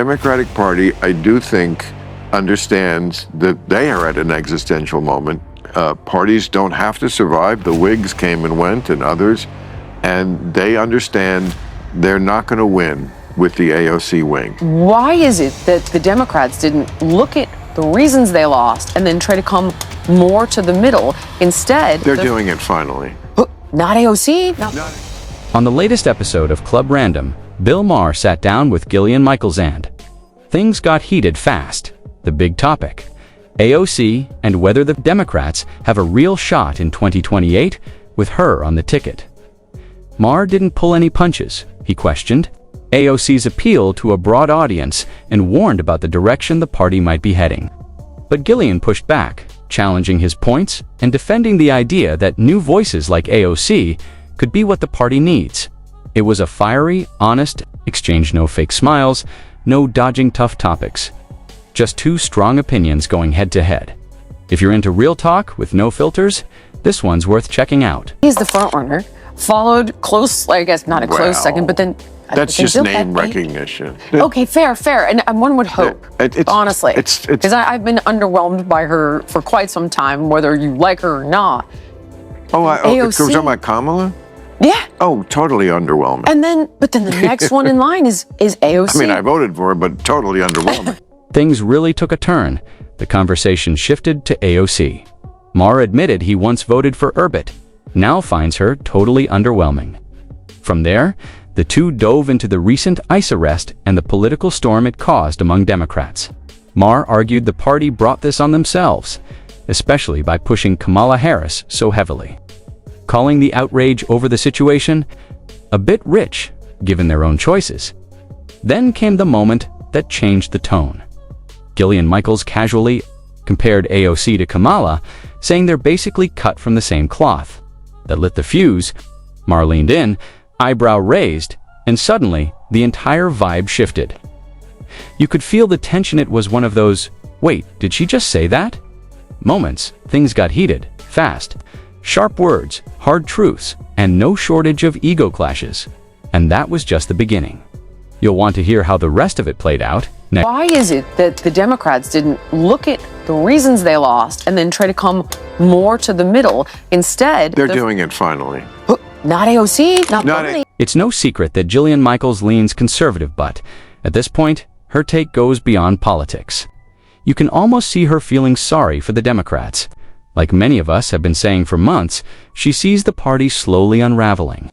Democratic Party, I do think, understands that they are at an existential moment. Parties don't have to survive. The Whigs came and went, and others, and they understand they're not going to win with the AOC wing. Why is it that the Democrats didn't look at the reasons they lost and then try to come more to the middle? Instead, they're doing it finally. Not AOC. Not. On the latest episode of Club Random, Bill Maher sat down with Gillian Michaels and things got heated fast. The big topic, AOC and whether the Democrats have a real shot in 2028 with her on the ticket. Maher didn't pull any punches. He questioned AOC's appeal to a broad audience and warned about the direction the party might be heading. But Gillian pushed back, challenging his points and defending the idea that new voices like AOC could be what the party needs. It was a fiery, honest exchange, no fake smiles, no dodging tough topics. Just two strong opinions going head to head. If you're into real talk with no filters, this one's worth checking out. He's the front runner, followed close, I guess not a close second, but then that's just name recognition. Okay, fair. And one would hope, honestly, because I've been underwhelmed by her for quite some time, whether you like her or not. AOC, you're talking about Kamala? Yeah. Oh, totally underwhelming. But then the next one in line is AOC. I mean, I voted for her, but totally underwhelming. Things really took a turn. The conversation shifted to AOC. Maher admitted he once voted for Urbit, now finds her totally underwhelming. From there, the two dove into the recent ICE arrest and the political storm it caused among Democrats. Maher argued the party brought this on themselves, especially by pushing Kamala Harris so heavily, calling the outrage over the situation a bit rich, given their own choices. Then came the moment that changed the tone. Gillian Michaels casually compared AOC to Kamala, saying they're basically cut from the same cloth. That lit the fuse. Maher leaned in, eyebrow raised, and suddenly the entire vibe shifted. You could feel the tension. It was one of those, wait, did she just say that? Moments. Things got heated, fast. Sharp words, hard truths, and no shortage of ego clashes. And that was just the beginning. You'll want to hear how the rest of it played out next. Why is it that the Democrats didn't look at the reasons they lost and then try to come more to the middle? Instead, they're doing it finally. Not AOC, not It's no secret that Gillian Michaels leans conservative, but at this point, her take goes beyond politics. You can almost see her feeling sorry for the Democrats. Like many of us have been saying for months, she sees the party slowly unraveling.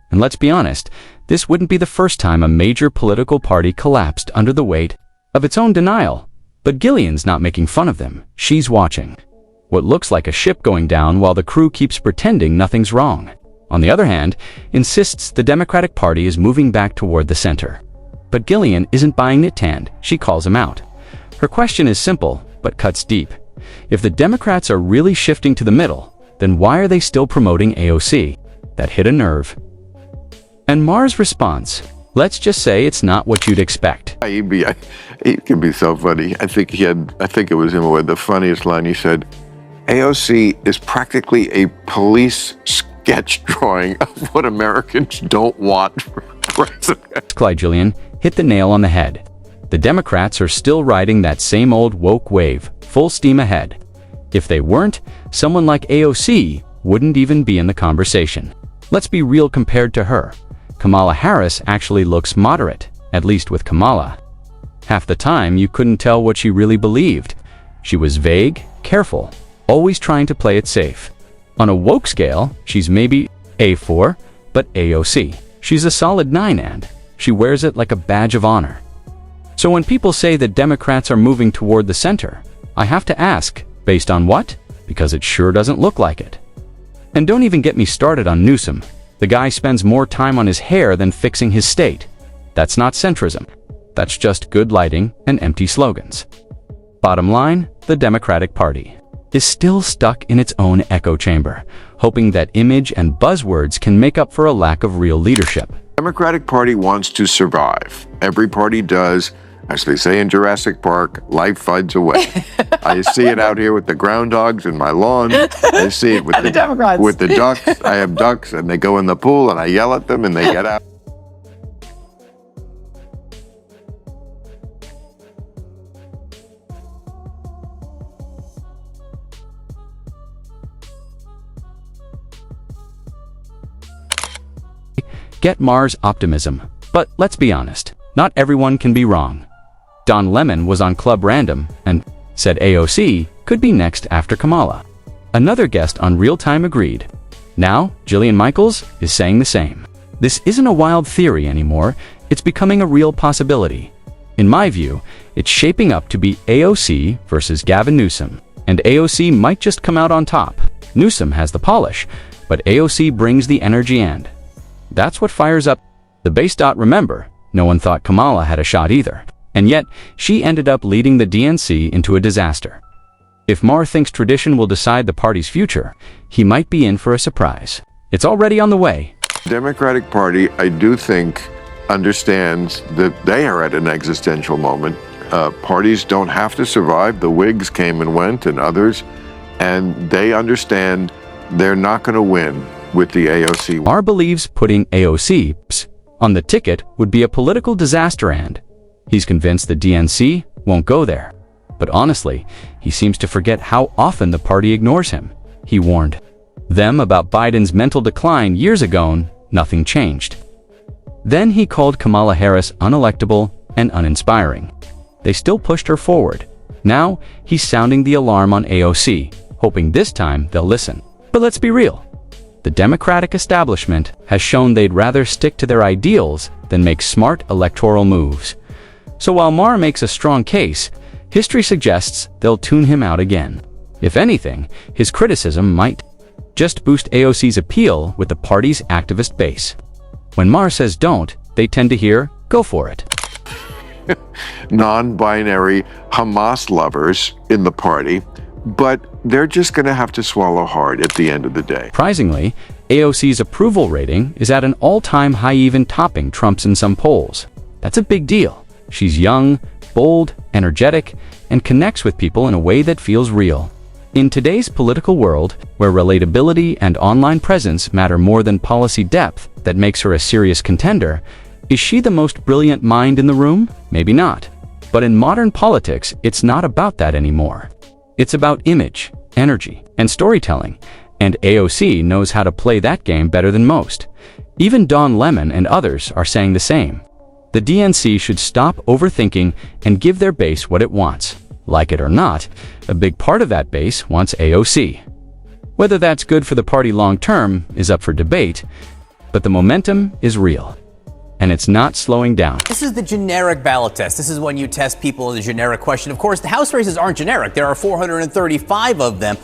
And let's be honest, this wouldn't be the first time a major political party collapsed under the weight of its own denial. But Gillian's not making fun of them. She's watching what looks like a ship going down while the crew keeps pretending nothing's wrong. On the other hand, insists the Democratic Party is moving back toward the center. But Gillian isn't buying it, and she calls him out. Her question is simple, but cuts deep. If the Democrats are really shifting to the middle, then why are they still promoting AOC? That hit a nerve. And Maher's response, let's just say it's not what you'd expect. He can be so funny. I think it was him with the funniest line. He said, AOC is practically a police sketch drawing of what Americans don't want for president. Clyde Gillian hit the nail on the head. The Democrats are still riding that same old woke wave, full steam ahead. If they weren't, someone like AOC wouldn't even be in the conversation. Let's be real compared to her. Kamala Harris actually looks moderate, at least with Kamala. Half the time, you couldn't tell what she really believed. She was vague, careful, always trying to play it safe. On a woke scale, she's maybe A4, but AOC. She's a solid 9, and she wears it like a badge of honor. So when people say that Democrats are moving toward the center, I have to ask, based on what? Because it sure doesn't look like it. And don't even get me started on Newsom. The guy spends more time on his hair than fixing his state. That's not centrism. That's just good lighting and empty slogans. Bottom line, the Democratic Party is still stuck in its own echo chamber, hoping that image and buzzwords can make up for a lack of real leadership. The Democratic Party wants to survive. Every party does. As they say in Jurassic Park, life finds a way. I see it out here with the groundhogs in my lawn. I see it with the Democrats. With the ducks. I have ducks, and they go in the pool, and I yell at them, and they get out. get Maher's optimism, but let's be honest, not everyone can be wrong. Don Lemon was on Club Random and said AOC could be next after Kamala. Another guest on Real Time agreed. Now, Jillian Michaels is saying the same. This isn't a wild theory anymore, it's becoming a real possibility. In my view, it's shaping up to be AOC versus Gavin Newsom, and AOC might just come out on top. Newsom has the polish, but AOC brings the energy, and that's what fires up the base. Remember, no one thought Kamala had a shot either, and yet she ended up leading the DNC into a disaster. If Maher thinks tradition will decide the party's future, he might be in for a surprise. It's already on the way. The Democratic Party, I do think, understands that they are at an existential moment. Parties don't have to survive. The Whigs came and went, and others, and they understand they're not going to win with the AOC. Maher believes putting AOC on the ticket would be a political disaster, and he's convinced the DNC won't go there. But honestly, he seems to forget how often the party ignores him. He warned them about Biden's mental decline years ago, and nothing changed. Then he called Kamala Harris unelectable and uninspiring. They still pushed her forward. Now he's sounding the alarm on AOC, hoping this time they'll listen. But let's be real. The Democratic establishment has shown they'd rather stick to their ideals than make smart electoral moves. So while Maher makes a strong case, history suggests they'll tune him out again. If anything, his criticism might just boost AOC's appeal with the party's activist base. When Maher says don't, they tend to hear, go for it. Non-binary Hamas lovers in the party, but they're just going to have to swallow hard at the end of the day. Surprisingly, AOC's approval rating is at an all-time high, even topping Trump's in some polls. That's a big deal. She's young, bold, energetic, and connects with people in a way that feels real. In today's political world, where relatability and online presence matter more than policy depth that makes her a serious contender, is she the most brilliant mind in the room? Maybe not. But in modern politics, it's not about that anymore. It's about image, energy, and storytelling, and AOC knows how to play that game better than most. Even Don Lemon and others are saying the same. The DNC should stop overthinking and give their base what it wants. Like it or not, a big part of that base wants AOC. Whether that's good for the party long-term is up for debate, but the momentum is real, and it's not slowing down. This is the generic ballot test. This is when you test people in a generic question. Of course, the House races aren't generic. There are 435 of them.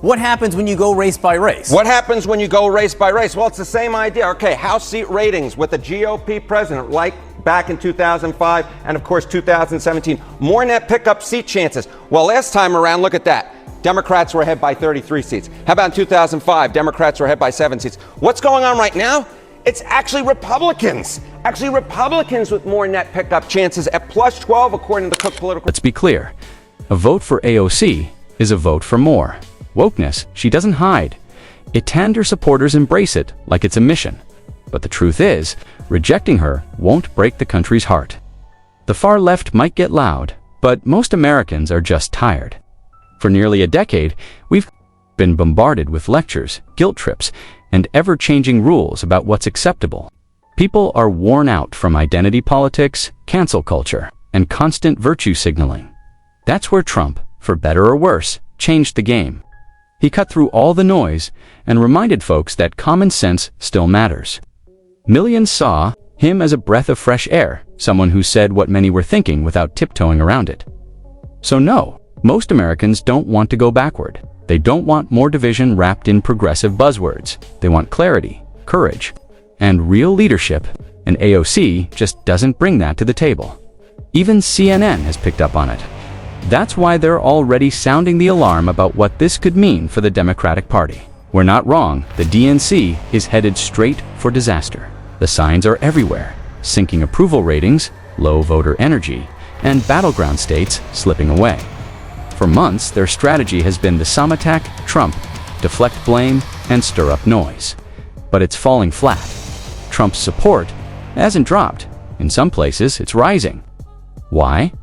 What happens when you go race by race? What happens when you go race by race? Well, it's the same idea. Okay, House seat ratings with a GOP president, like back in 2005 and, of course, 2017. More net pickup seat chances. Well, last time around, look at that. Democrats were ahead by 33 seats. How about in 2005? Democrats were ahead by 7 seats. What's going on right now? It's actually Republicans. Actually, Republicans with more net pickup chances at plus 12, according to Cook Political. Let's be clear. A vote for AOC is a vote for more. Wokeness she doesn't hide. Her supporters embrace it like it's a mission. But the truth is, rejecting her won't break the country's heart. The far left might get loud, but most Americans are just tired. For nearly a decade, we've been bombarded with lectures, guilt trips, and ever-changing rules about what's acceptable. People are worn out from identity politics, cancel culture, and constant virtue signaling. That's where Trump, for better or worse, changed the game. He cut through all the noise and reminded folks that common sense still matters. Millions saw him as a breath of fresh air, someone who said what many were thinking without tiptoeing around it. So no, most Americans don't want to go backward. They don't want more division wrapped in progressive buzzwords. They want clarity, courage, and real leadership, and AOC just doesn't bring that to the table. Even CNN has picked up on it. That's why they're already sounding the alarm about what this could mean for the Democratic Party. We're not wrong, the DNC is headed straight for disaster. The signs are everywhere: sinking approval ratings, low voter energy, and battleground states slipping away. For months, their strategy has been to attack Trump, deflect blame, and stir up noise. But it's falling flat. Trump's support hasn't dropped. In some places, it's rising. Why?